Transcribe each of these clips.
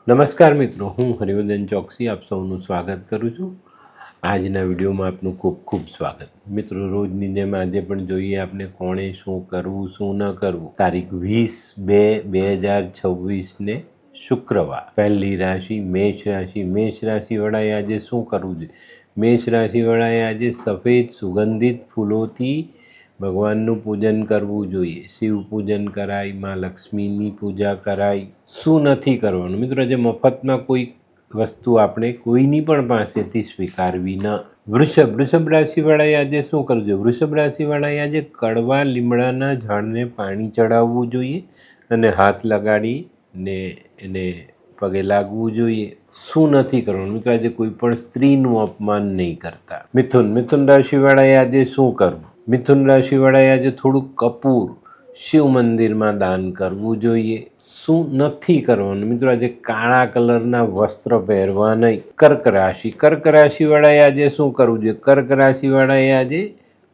નમસ્કાર મિત્રો, હું હરિવર્ધન ચોકસી આપ સૌનું સ્વાગત કરું છું. આજના વિડીયોમાં આપનું ખૂબ ખૂબ સ્વાગત. મિત્રો, રોજની જેમ આજે પણ જોઈએ આપણે કોણે શું કરવું શું ન કરવું. તારીખ 20/2/2026 શુક્રવાર. પહેલી રાશિ મેષ રાશિ. મેષ રાશિવાળાએ આજે શું કરવું જોઈએ? મેષ રાશિવાળાએ આજે સફેદ સુગંધિત ફૂલોથી ભગવાનનું પૂજન કરવું જોઈએ. શિવ પૂજન કરાય, મા લક્ષ્મીની પૂજા કરાય. શું નથી કરવાનું મિત્રો? આજે મફતમાં કોઈ વસ્તુ આપણે કોઈની પણ પાસેથી સ્વીકારવી ન. વૃષભ રાશિવાળાએ આજે શું કરવું જોઈએ? વૃષભ રાશિવાળાએ આજે કડવા લીમડાના ઝાડને પાણી ચડાવવું જોઈએ અને હાથ લગાડીને એને પગે લાગવું જોઈએ. શું નથી કરવાનું મિત્રો? આજે કોઈ પણ સ્ત્રીનું અપમાન નહીં કરતા. મિથુન રાશિવાળાએ આજે શું કરવું? મિથુન રાશિવાળાએ આજે થોડુંક કપૂર શિવ મંદિરમાં દાન કરવું જોઈએ. શું નથી કરવાનું મિત્રો? આજે કાળા કલરના વસ્ત્ર પહેરવા નહીં. કર્ક રાશિવાળાએ આજે શું કરવું જોઈએ? કર્ક રાશિવાળાએ આજે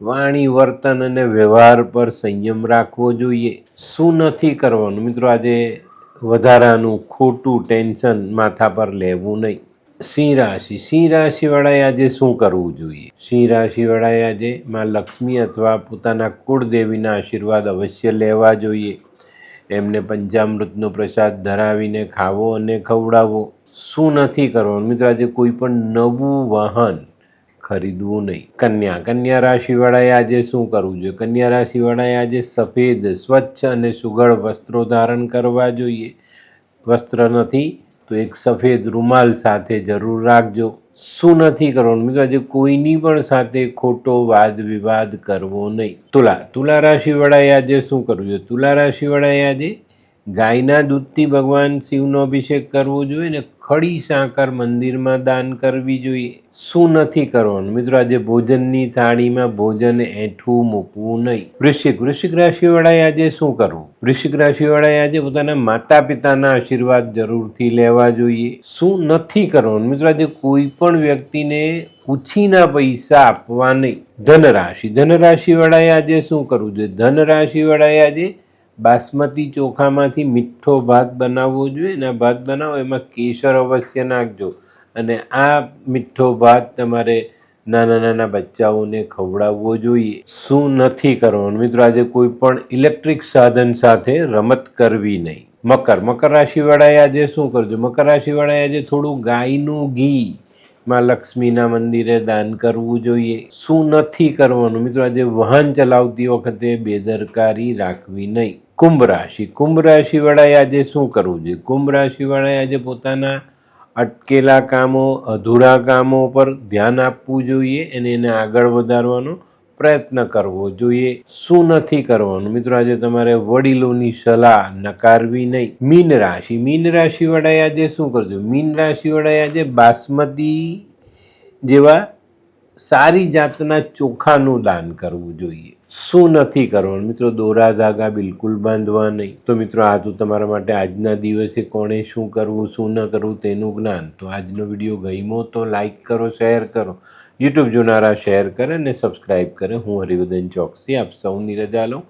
વાણી, વર્તન અને વ્યવહાર પર સંયમ રાખવો જોઈએ. શું નથી કરવાનું મિત્રો? આજે વધારાનું ખોટું ટેન્શન માથા પર લેવું નહીં. સિંહ રાશિવાળાએ આજે શું કરવું જોઈએ? સિંહ રાશિવાળાએ આજે માં લક્ષ્મી અથવા પોતાના કુળદેવીના આશીર્વાદ અવશ્ય લેવા જોઈએ. એમને પંચામૃતનો પ્રસાદ ધરાવીને ખાવો અને ખવડાવવો. શું નથી કરવાનું મિત્રો? આજે કોઈ પણ નવું વાહન ખરીદવું નહીં. કન્યા રાશિવાળાએ આજે શું કરવું જોઈએ? કન્યા રાશિવાળાએ આજે સફેદ, સ્વચ્છ અને સુઘડ વસ્ત્રો ધારણ કરવા જોઈએ. વસ્ત્ર નથી તો એક સફેદ રૂમાલ સાથે જરૂર રાખજો. શું નથી કરવાનું મિત્રો? આજે કોઈની પણ સાથે ખોટો વાદ વિવાદ કરવો નહીં. તુલા રાશિવાળાએ આજે શું કરવું જોઈએ? તુલા રાશિવાળાએ આજે ગાયના દૂધથી ભગવાન શિવનો અભિષેક કરવો જોઈએ ને ખડી સાકર મંદિરમાં દાન કરવી જોઈએ. શું નથી કરવાનું મિત્રો? આજે ભોજનની થાળીમાં ભોજન એઠું મૂકવું નહીં. વૃશ્ચિક રાશિવાળાએ આજે શું કરવું? વૃશ્ચિક રાશિવાળાએ આજે પોતાના માતા પિતાના આશીર્વાદ જરૂરથી લેવા જોઈએ. શું નથી કરવાનું મિત્રો? આજે કોઈ પણ વ્યક્તિને ઉછીના પૈસા આપવા નહીં. ધનરાશિવાળાએ આજે શું કરવું જોઈએ? ધનરાશિવાળાએ આજે બાસમતી ચોખામાંથી મીઠો ભાત બનાવવો જોઈએ. અને ભાત બનાવો એમાં કેસર અવશ્ય નાખજો અને આ મીઠો ભાત તમારે નાના બચ્ચાઓને ખવડાવવો જોઈએ. શું નથી કરવાનું મિત્રો? આજે કોઈ પણ ઇલેક્ટ્રિક સાધન સાથે રમત કરવી નહીં. મકર રાશિવાળાએ આજે શું કરજો? મકર રાશિવાળાએ આજે થોડું ગાયનું ઘી માં લક્ષ્મીના મંદિરે દાન કરવું જોઈએ. શું નથી કરવાનું મિત્રો? આજે વાહન ચલાવતી વખતે બેદરકારી રાખવી નહીં. કુંભ રાશિવાળાએ આજે શું કરવું જોઈએ? કુંભ રાશિવાળાએ આજે પોતાના અટકેલા કામો, અધૂરા કામો પર ધ્યાન આપવું જોઈએ અને એને આગળ વધારવાનો પ્રયત્ન કરવો જોઈએ. શું નથી કરવાનું મિત્રો? આજે તમારે વડીલોની સલાહ નકારવી નહીં. મીન રાશિવાળાએ આજે શું કરજો? મીન રાશિવાળાએ આજે બાસમતી જેવા સારી જાતના ચોખાનું દાન કરવું જોઈએ. શું નથી કરવાનું મિત્રો? દોરા ધાગા બિલકુલ બાંધવા નહીં. તો મિત્રો, આ તો તમારા માટે આજના દિવસે કોણે શું કરવું શું ન કરવું તેનું જ્ઞાન. તો આજનો વિડીયો ગમ્યો તો લાઈક કરો, શેર કરો. યુટ્યુબ જોનારા શેર કરે અને સબસ્ક્રાઈબ કરે. હું હરિવર્ધન ચોકસી આપ સૌની રજા લઉં.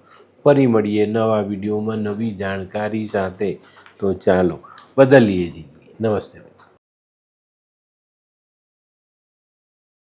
ફરી મળીએ નવા વિડીયોમાં નવી જાણકારી સાથે. તો ચાલો બદલીએ જિંદગી. નમસ્તે.